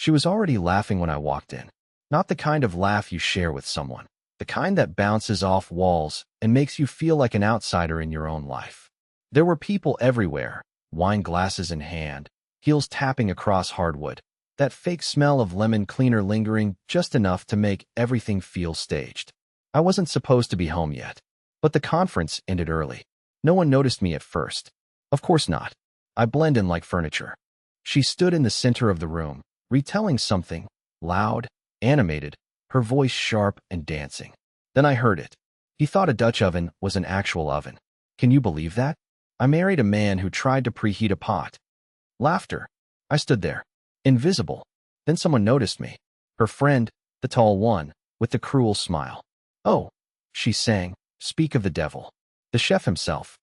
She was already laughing when I walked in. Not the kind of laugh you share with someone. The kind that bounces off walls and makes you feel like an outsider in your own life. There were people everywhere, wine glasses in hand, heels tapping across hardwood, that fake smell of lemon cleaner lingering just enough to make everything feel staged. I wasn't supposed to be home yet, but the conference ended early. No one noticed me at first. Of course not. I blend in like furniture. She stood in the center of the room, retelling something, loud, animated, her voice sharp and dancing. Then I heard it. He thought a Dutch oven was an actual oven. Can you believe that? I married a man who tried to preheat a pot. Laughter. I stood there, invisible. Then someone noticed me. Her friend, the tall one, with the cruel smile. Oh, she sang, speak of the devil. The chef himself.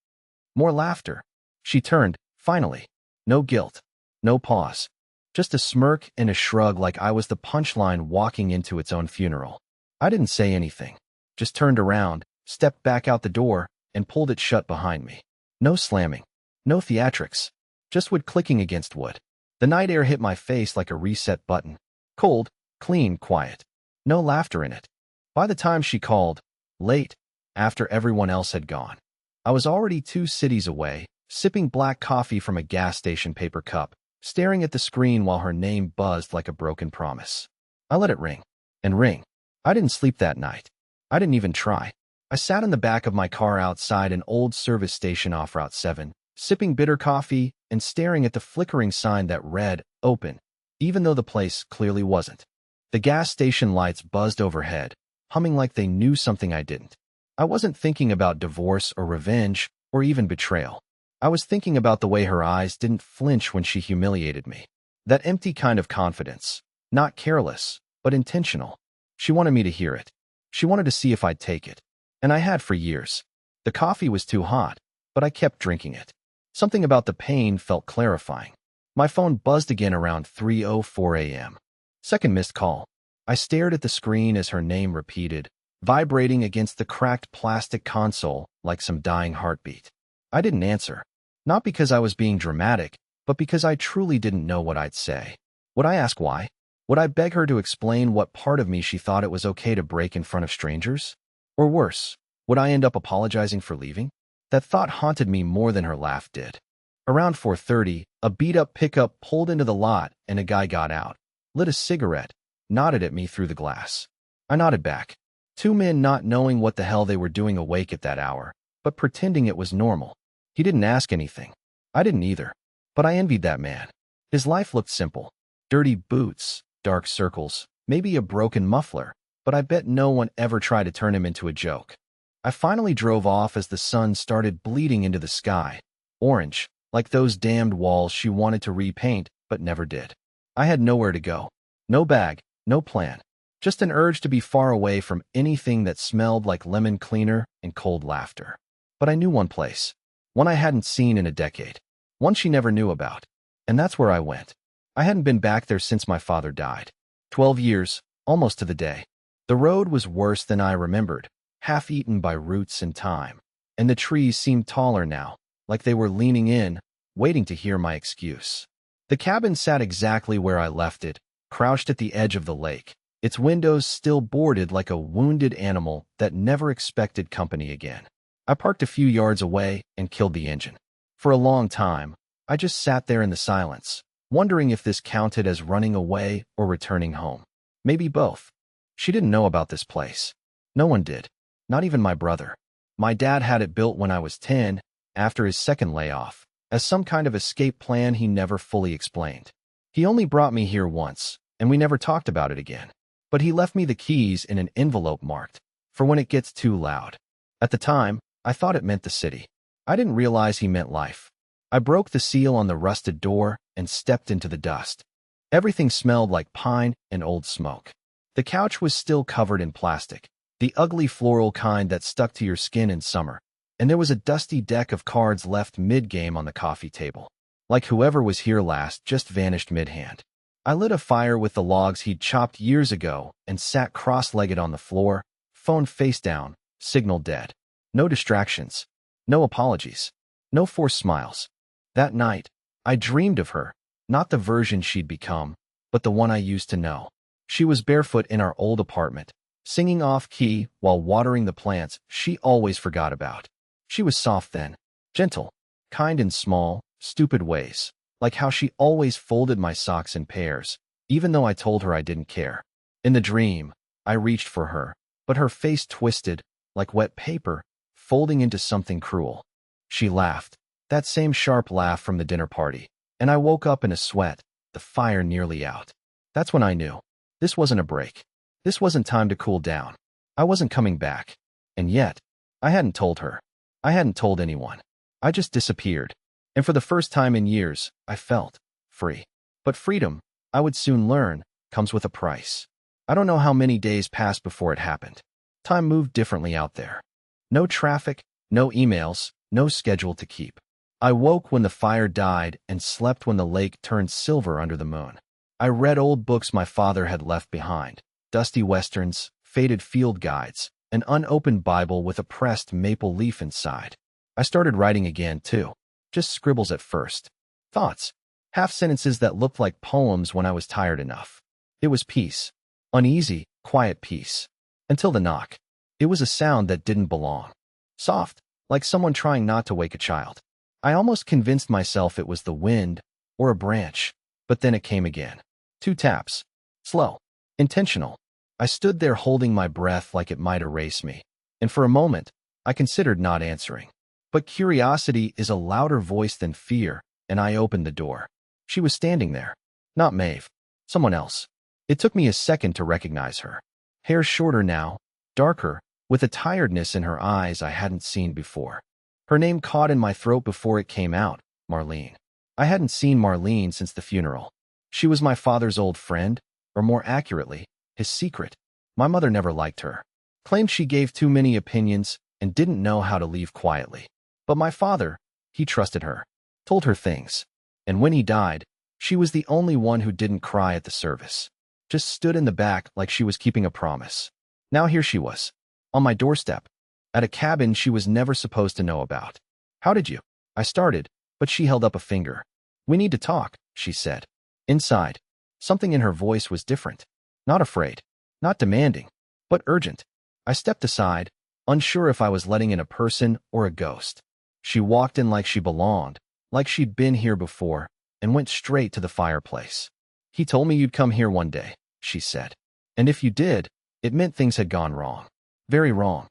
More laughter. She turned, finally. No guilt. No pause. Just a smirk and a shrug like I was the punchline walking into its own funeral. I didn't say anything. Just turned around, stepped back out the door, and pulled it shut behind me. No slamming. No theatrics. Just wood clicking against wood. The night air hit my face like a reset button. Cold, clean, quiet. No laughter in it. By the time she called, late, after everyone else had gone, I was already 2 cities away, sipping black coffee from a gas station paper cup, staring at the screen while her name buzzed like a broken promise. I let it ring. And ring. I didn't sleep that night. I didn't even try. I sat in the back of my car outside an old service station off Route 7, sipping bitter coffee and staring at the flickering sign that read, open, even though the place clearly wasn't. The gas station lights buzzed overhead, humming like they knew something I didn't. I wasn't thinking about divorce or revenge or even betrayal. I was thinking about the way her eyes didn't flinch when she humiliated me. That empty kind of confidence, not careless, but intentional. She wanted me to hear it. She wanted to see if I'd take it. And I had for years. The coffee was too hot, but I kept drinking it. Something about the pain felt clarifying. My phone buzzed again around 3:04 a.m. Second missed call. I stared at the screen as her name repeated, vibrating against the cracked plastic console like some dying heartbeat. I didn't answer. Not because I was being dramatic, but because I truly didn't know what I'd say. Would I ask why? Would I beg her to explain what part of me she thought it was okay to break in front of strangers? Or worse, would I end up apologizing for leaving? That thought haunted me more than her laugh did. Around 4:30, a beat-up pickup pulled into the lot and a guy got out, lit a cigarette, nodded at me through the glass. I nodded back. 2 men not knowing what the hell they were doing awake at that hour, but pretending it was normal. He didn't ask anything. I didn't either. But I envied that man. His life looked simple. Dirty boots, dark circles, maybe a broken muffler, but I bet no one ever tried to turn him into a joke. I finally drove off as the sun started bleeding into the sky, orange, like those damned walls she wanted to repaint but never did. I had nowhere to go. No bag, no plan. Just an urge to be far away from anything that smelled like lemon cleaner and cold laughter. But I knew one place. One I hadn't seen in a decade. One she never knew about. And that's where I went. I hadn't been back there since my father died. 12 years, almost to the day. The road was worse than I remembered, half-eaten by roots and time. And the trees seemed taller now, like they were leaning in, waiting to hear my excuse. The cabin sat exactly where I left it, crouched at the edge of the lake, its windows still boarded like a wounded animal that never expected company again. I parked a few yards away and killed the engine. For a long time, I just sat there in the silence, wondering if this counted as running away or returning home. Maybe both. She didn't know about this place. No one did. Not even my brother. My dad had it built when I was 10, after his second layoff, as some kind of escape plan he never fully explained. He only brought me here once, and we never talked about it again. But he left me the keys in an envelope marked, for when it gets too loud. At the time, I thought it meant the city. I didn't realize he meant life. I broke the seal on the rusted door and stepped into the dust. Everything smelled like pine and old smoke. The couch was still covered in plastic, the ugly floral kind that stuck to your skin in summer, and there was a dusty deck of cards left mid-game on the coffee table. Like whoever was here last just vanished mid-hand. I lit a fire with the logs he'd chopped years ago and sat cross-legged on the floor, phone face down, signal dead. No distractions. No apologies. No forced smiles. That night, I dreamed of her, not the version she'd become, but the one I used to know. She was barefoot in our old apartment, singing off-key while watering the plants she always forgot about. She was soft then, gentle, kind in small, stupid ways, like how she always folded my socks in pairs, even though I told her I didn't care. In the dream, I reached for her, but her face twisted, like wet paper, folding into something cruel. She laughed, that same sharp laugh from the dinner party, and I woke up in a sweat, the fire nearly out. That's when I knew. This wasn't a break. This wasn't time to cool down. I wasn't coming back. And yet, I hadn't told her. I hadn't told anyone. I just disappeared. And for the first time in years, I felt free. But freedom, I would soon learn, comes with a price. I don't know how many days passed before it happened. Time moved differently out there. No traffic, no emails, no schedule to keep. I woke when the fire died and slept when the lake turned silver under the moon. I read old books my father had left behind, dusty westerns, faded field guides, an unopened Bible with a pressed maple leaf inside. I started writing again, too. Just scribbles at first. Thoughts. Half-sentences that looked like poems when I was tired enough. It was peace. Uneasy, quiet peace. Until the knock. It was a sound that didn't belong. Soft, like someone trying not to wake a child. I almost convinced myself it was the wind or a branch, but then it came again. 2 taps. Slow. Intentional. I stood there holding my breath like it might erase me, and for a moment, I considered not answering. But curiosity is a louder voice than fear, and I opened the door. She was standing there. Not Maeve. Someone else. It took me a second to recognize her. Hair shorter now, darker, with a tiredness in her eyes I hadn't seen before. Her name caught in my throat before it came out, Marlene. I hadn't seen Marlene since the funeral. She was my father's old friend, or more accurately, his secret. My mother never liked her. Claimed she gave too many opinions and didn't know how to leave quietly. But my father, he trusted her, told her things. And when he died, she was the only one who didn't cry at the service. Just stood in the back like she was keeping a promise. Now here she was, on my doorstep, at a cabin she was never supposed to know about. How did you? I started, but she held up a finger. We need to talk, she said. Inside, something in her voice was different. Not afraid, not demanding, but urgent. I stepped aside, unsure if I was letting in a person or a ghost. She walked in like she belonged, like she'd been here before, and went straight to the fireplace. He told me you'd come here one day, she said. And if you did, it meant things had gone wrong. Very wrong.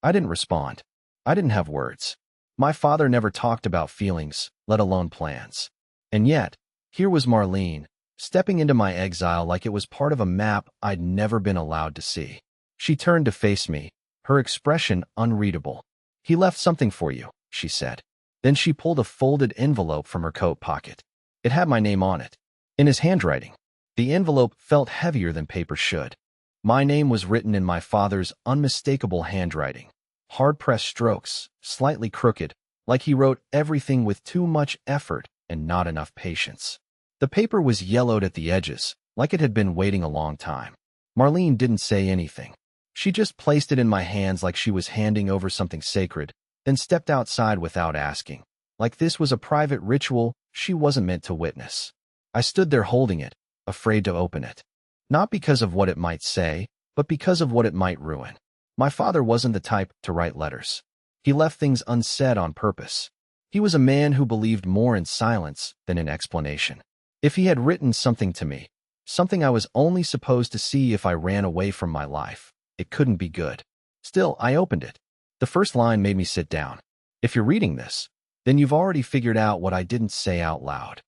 I didn't respond. I didn't have words. My father never talked about feelings, let alone plans. And yet, here was Marlene, stepping into my exile like it was part of a map I'd never been allowed to see. She turned to face me, her expression unreadable. He left something for you, she said. Then she pulled a folded envelope from her coat pocket. It had my name on it, in his handwriting. The envelope felt heavier than paper should. My name was written in my father's unmistakable handwriting. Hard-pressed strokes, slightly crooked, like he wrote everything with too much effort and not enough patience. The paper was yellowed at the edges, like it had been waiting a long time. Marlene didn't say anything. She just placed it in my hands like she was handing over something sacred, then stepped outside without asking, like this was a private ritual she wasn't meant to witness. I stood there holding it, afraid to open it. Not because of what it might say, but because of what it might ruin. My father wasn't the type to write letters. He left things unsaid on purpose. He was a man who believed more in silence than in explanation. If he had written something to me, something I was only supposed to see if I ran away from my life, it couldn't be good. Still, I opened it. The first line made me sit down. If you're reading this, then you've already figured out what I didn't say out loud.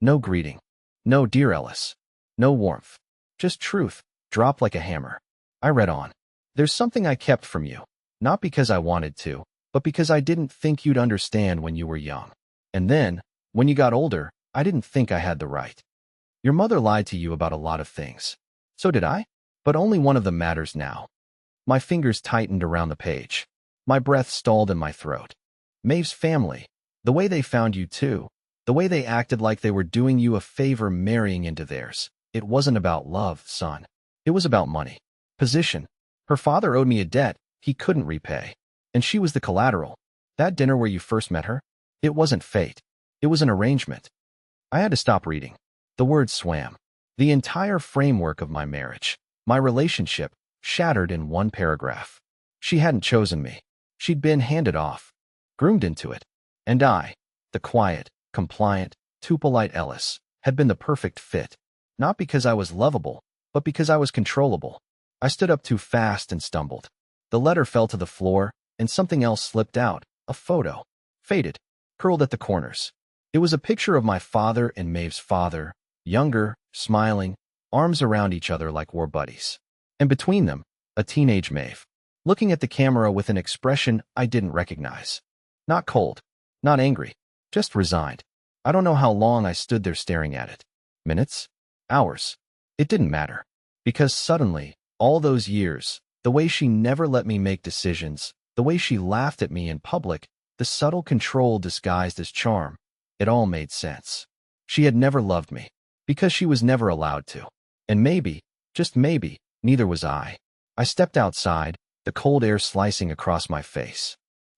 No greeting. No dear Ellis. No warmth. Just truth, dropped like a hammer. I read on. There's something I kept from you, not because I wanted to, but because I didn't think you'd understand when you were young. And then, when you got older, I didn't think I had the right. Your mother lied to you about a lot of things. So did I? But only one of them matters now. My fingers tightened around the page. My breath stalled in my throat. Maeve's family. The way they found you too. The way they acted like they were doing you a favor marrying into theirs. It wasn't about love, son. It was about money. Position. Her father owed me a debt he couldn't repay. And she was the collateral. That dinner where you first met her? It wasn't fate. It was an arrangement. I had to stop reading. The words swam. The entire framework of my marriage, my relationship, shattered in one paragraph. She hadn't chosen me. She'd been handed off, groomed into it. And I, the quiet, compliant, too polite Ellis, had been the perfect fit. Not because I was lovable, but because I was controllable. I stood up too fast and stumbled. The letter fell to the floor, and something else slipped out, a photo. Faded, curled at the corners. It was a picture of my father and Maeve's father, younger, smiling, arms around each other like war buddies. And between them, a teenage Maeve, looking at the camera with an expression I didn't recognize. Not cold, not angry, just resigned. I don't know how long I stood there staring at it. Minutes? Hours? It didn't matter. Because suddenly, all those years, the way she never let me make decisions, the way she laughed at me in public, the subtle control disguised as charm, it all made sense. She had never loved me, because she was never allowed to. And maybe, just maybe, neither was I. I stepped outside, the cold air slicing across my face.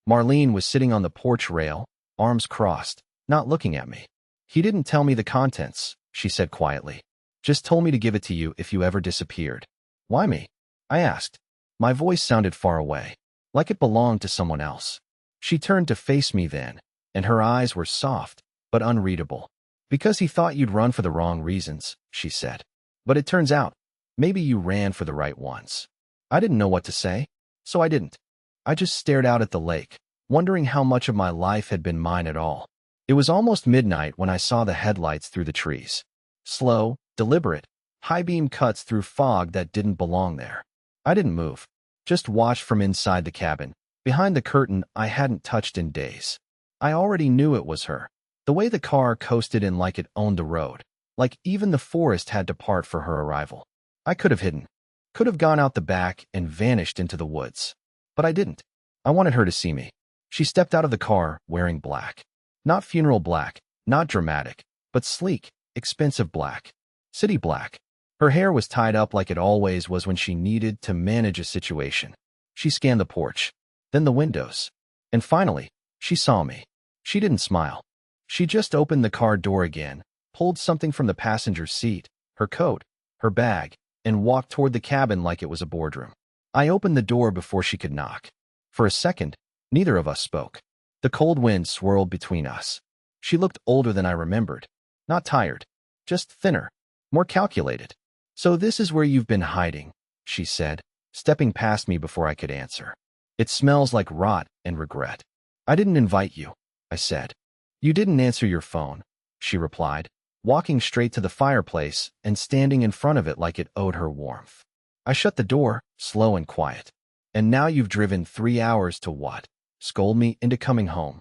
Marlene was sitting on the porch rail, arms crossed, not looking at me. He didn't tell me the contents, she said quietly. Just told me to give it to you if you ever disappeared. Why me? I asked. My voice sounded far away, like it belonged to someone else. She turned to face me then, and her eyes were soft, but unreadable. Because he thought you'd run for the wrong reasons, she said. But it turns out, maybe you ran for the right ones. I didn't know what to say, so I didn't. I just stared out at the lake, wondering how much of my life had been mine at all. It was almost midnight when I saw the headlights through the trees. Slow, deliberate, high-beam cuts through fog that didn't belong there. I didn't move, just watched from inside the cabin, behind the curtain I hadn't touched in days. I already knew it was her. The way the car coasted in like it owned the road, like even the forest had to part for her arrival. I could have hidden, could have gone out the back and vanished into the woods. But I didn't. I wanted her to see me. She stepped out of the car wearing black. Not funeral black, not dramatic, but sleek, expensive black. City black. Her hair was tied up like it always was when she needed to manage a situation. She scanned the porch, then the windows. And finally, she saw me. She didn't smile. She just opened the car door again, pulled something from the passenger seat, her coat, her bag, and walked toward the cabin like it was a boardroom. I opened the door before she could knock. For a second, neither of us spoke. The cold wind swirled between us. She looked older than I remembered. Not tired, just thinner, more calculated. So this is where you've been hiding, she said, stepping past me before I could answer. It smells like rot and regret. I didn't invite you, I said. You didn't answer your phone, she replied, walking straight to the fireplace and standing in front of it like it owed her warmth. I shut the door, slow and quiet. And now you've driven 3 hours to what? Scold me into coming home.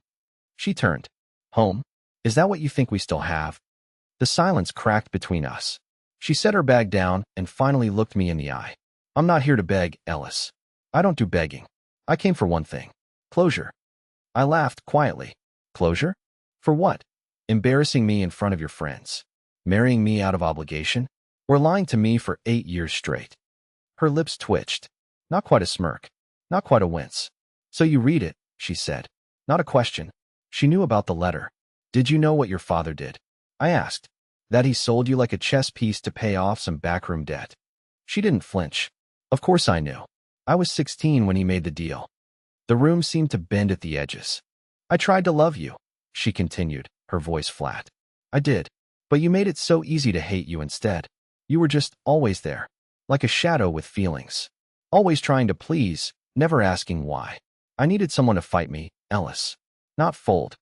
She turned. Home? Is that what you think we still have? The silence cracked between us. She set her bag down and finally looked me in the eye. I'm not here to beg, Ellis. I don't do begging. I came for one thing. Closure. I laughed quietly. Closure? For what? Embarrassing me in front of your friends. Marrying me out of obligation? Or lying to me for 8 years straight? Her lips twitched. Not quite a smirk. Not quite a wince. So you read it, she said. Not a question. She knew about the letter. Did you know what your father did? I asked. That he sold you like a chess piece to pay off some backroom debt. She didn't flinch. Of course I knew. I was 16 when he made the deal. The room seemed to bend at the edges. I tried to love you, she continued, her voice flat. I did. But you made it so easy to hate you instead. You were just always there, like a shadow with feelings. Always trying to please, never asking why. I needed someone to fight me, Ellis. Not fold.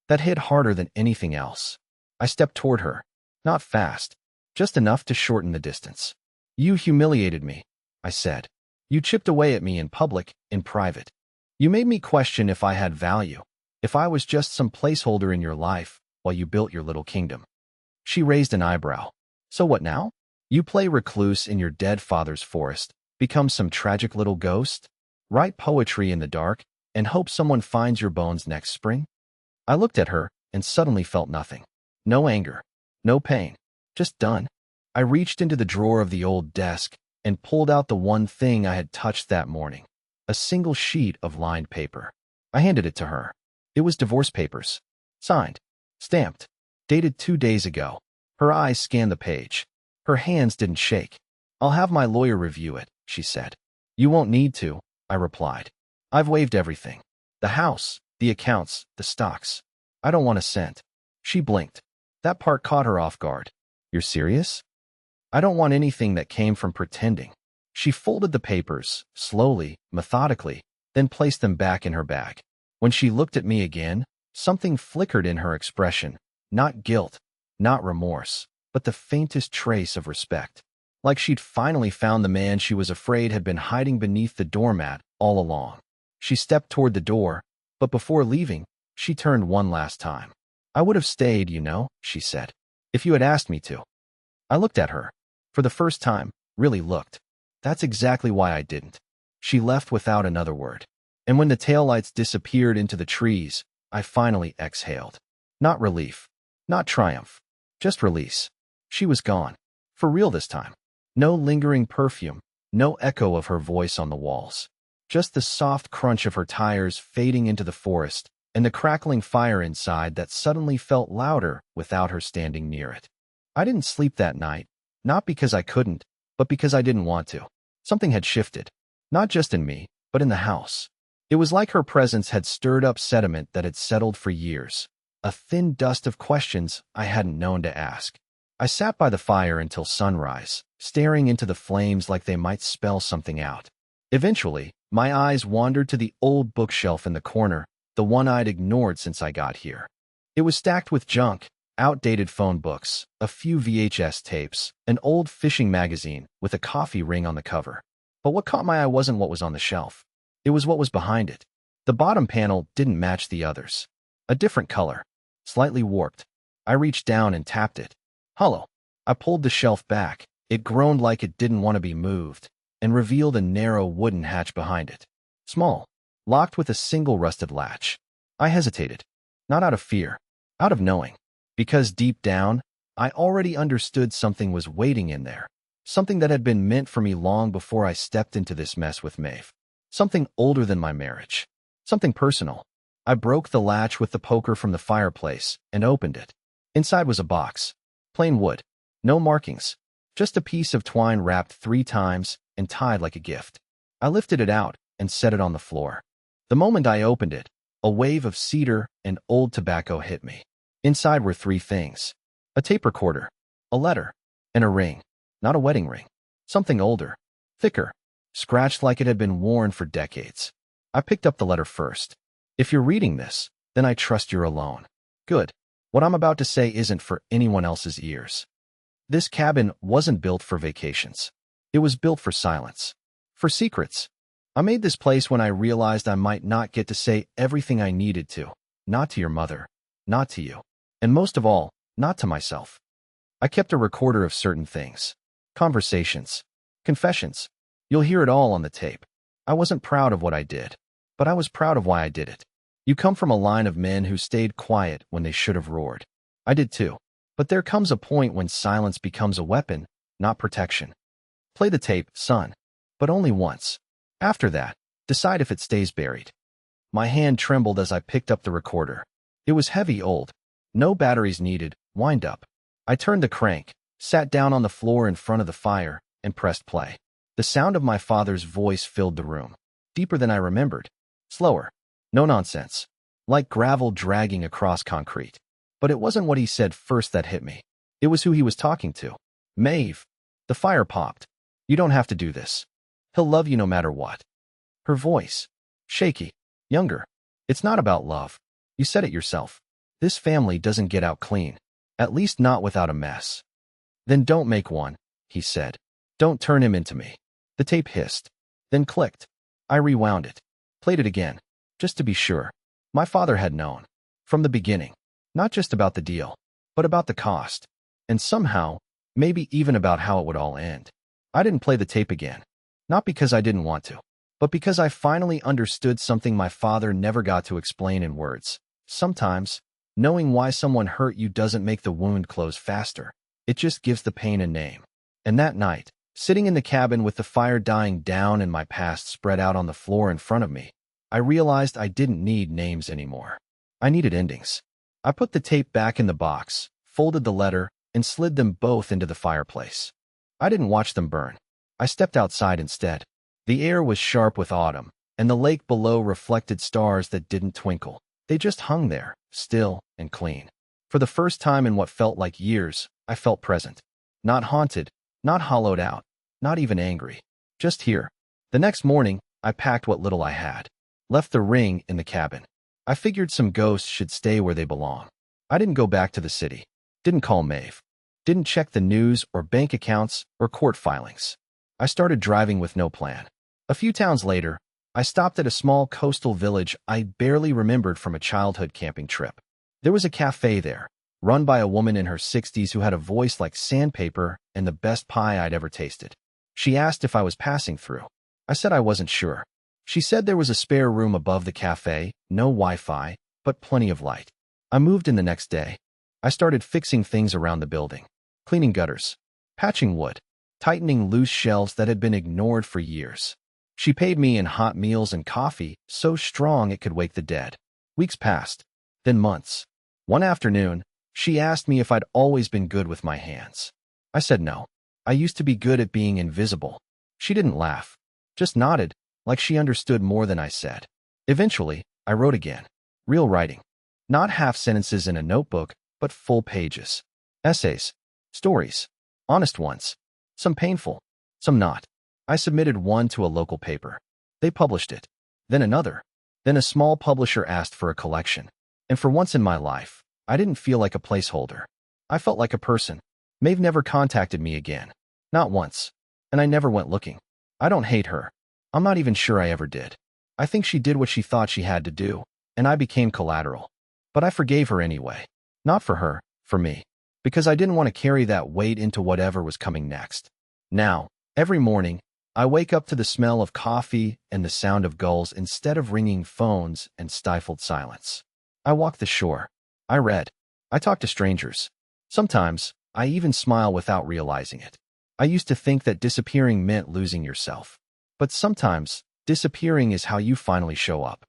That hit harder than anything else. I stepped toward her. Not fast. Just enough to shorten the distance. You humiliated me, I said. You chipped away at me in public, in private. You made me question if I had value, if I was just some placeholder in your life while you built your little kingdom. She raised an eyebrow. So what now? You play recluse in your dead father's forest, become some tragic little ghost, write poetry in the dark, and hope someone finds your bones next spring? I looked at her and suddenly felt nothing. No anger, no pain, just done. I reached into the drawer of the old desk and pulled out the one thing I had touched that morning, a single sheet of lined paper. I handed it to her. It was divorce papers. Signed. Stamped. Dated 2 days ago. Her eyes scanned the page. Her hands didn't shake. "I'll have my lawyer review it," she said. "You won't need to," I replied. "I've waived everything. The house, the accounts, the stocks. I don't want a cent." She blinked. That part caught her off guard. "You're serious?" "I don't want anything that came from pretending." She folded the papers, slowly, methodically, then placed them back in her bag. When she looked at me again, something flickered in her expression. Not guilt, not remorse, but the faintest trace of respect. Like she'd finally found the man she was afraid had been hiding beneath the doormat all along. She stepped toward the door, but before leaving, she turned one last time. "I would have stayed, you know," she said, "if you had asked me to." I looked at her. For the first time, really looked. "That's exactly why I didn't." She left without another word. And when the taillights disappeared into the trees, I finally exhaled. Not relief, not triumph, just release. She was gone. For real this time. No lingering perfume, no echo of her voice on the walls. Just the soft crunch of her tires fading into the forest, and the crackling fire inside that suddenly felt louder without her standing near it. I didn't sleep that night, not because I couldn't, but because I didn't want to. Something had shifted. Not just in me, but in the house. It was like her presence had stirred up sediment that had settled for years. A thin dust of questions I hadn't known to ask. I sat by the fire until sunrise, staring into the flames like they might spell something out. Eventually, my eyes wandered to the old bookshelf in the corner, the one I'd ignored since I got here. It was stacked with junk, outdated phone books, a few VHS tapes, an old fishing magazine with a coffee ring on the cover. But what caught my eye wasn't what was on the shelf. It was what was behind it. The bottom panel didn't match the others. A different color, slightly warped. I reached down and tapped it. Hollow. I pulled the shelf back. It groaned like it didn't want to be moved, and revealed a narrow wooden hatch behind it. Small, locked with a single rusted latch. I hesitated. Not out of fear, out of knowing. Because deep down, I already understood something was waiting in there. Something that had been meant for me long before I stepped into this mess with Maeve. Something older than my marriage. Something personal. I broke the latch with the poker from the fireplace and opened it. Inside was a box. Plain wood. No markings. Just a piece of twine wrapped 3 times and tied like a gift. I lifted it out and set it on the floor. The moment I opened it, a wave of cedar and old tobacco hit me. Inside were 3 things. A tape recorder, a letter, and a ring. Not a wedding ring. Something older, thicker, scratched like it had been worn for decades. I picked up the letter first. "If you're reading this, then I trust you're alone." Good. What I'm about to say isn't for anyone else's ears. This cabin wasn't built for vacations. It was built for silence. For secrets. I made this place when I realized I might not get to say everything I needed to. Not to your mother. Not to you. And most of all, not to myself. I kept a recorder of certain things. Conversations. Confessions. You'll hear it all on the tape. I wasn't proud of what I did, but I was proud of why I did it. You come from a line of men who stayed quiet when they should have roared. I did too. But there comes a point when silence becomes a weapon, not protection. Play the tape, son. But only once. After that, decide if it stays buried. My hand trembled as I picked up the recorder. It was heavy old. No batteries needed, wind up. I turned the crank, sat down on the floor in front of the fire, and pressed play. The sound of my father's voice filled the room. Deeper than I remembered. Slower. No nonsense. Like gravel dragging across concrete. But it wasn't what he said first that hit me. It was who he was talking to. Maeve. The fire popped. "You don't have to do this. He'll love you no matter what." Her voice. Shaky. Younger. "It's not about love. You said it yourself. This family doesn't get out clean. At least not without a mess." "Then don't make one," he said. "Don't turn him into me." The tape hissed. Then clicked. I rewound it. Played it again. Just to be sure. My father had known. From the beginning. Not just about the deal, but about the cost. And somehow, maybe even about how it would all end. I didn't play the tape again. Not because I didn't want to, but because I finally understood something my father never got to explain in words. Sometimes, knowing why someone hurt you doesn't make the wound close faster. It just gives the pain a name. And that night, sitting in the cabin with the fire dying down and my past spread out on the floor in front of me, I realized I didn't need names anymore. I needed endings. I put the tape back in the box, folded the letter, and slid them both into the fireplace. I didn't watch them burn. I stepped outside instead. The air was sharp with autumn, and the lake below reflected stars that didn't twinkle. They just hung there, still and clean. For the first time in what felt like years, I felt present. Not haunted, not hollowed out, not even angry. Just here. The next morning, I packed what little I had. Left the ring in the cabin. I figured some ghosts should stay where they belong. I didn't go back to the city. Didn't call Maeve. Didn't check the news or bank accounts or court filings. I started driving with no plan. A few towns later, I stopped at a small coastal village I barely remembered from a childhood camping trip. There was a cafe there, run by a woman in her 60s who had a voice like sandpaper and the best pie I'd ever tasted. She asked if I was passing through. I said I wasn't sure. She said there was a spare room above the cafe, no Wi-Fi, but plenty of light. I moved in the next day. I started fixing things around the building. Cleaning gutters, patching wood, tightening loose shelves that had been ignored for years. She paid me in hot meals and coffee, so strong it could wake the dead. Weeks passed, then months. One afternoon, she asked me if I'd always been good with my hands. I said no. I used to be good at being invisible. She didn't laugh, just nodded, like she understood more than I said. Eventually, I wrote again. Real writing. Not half sentences in a notebook, but full pages. Essays. Stories. Honest ones. Some painful, some not. I submitted one to a local paper. They published it. Then another. Then a small publisher asked for a collection. And for once in my life, I didn't feel like a placeholder. I felt like a person. Maeve never contacted me again. Not once. And I never went looking. I don't hate her. I'm not even sure I ever did. I think she did what she thought she had to do, and I became collateral. But I forgave her anyway. Not for her, for me. Because I didn't want to carry that weight into whatever was coming next. Now, every morning, I wake up to the smell of coffee and the sound of gulls instead of ringing phones and stifled silence. I walk the shore. I read. I talk to strangers. Sometimes, I even smile without realizing it. I used to think that disappearing meant losing yourself. But sometimes, disappearing is how you finally show up.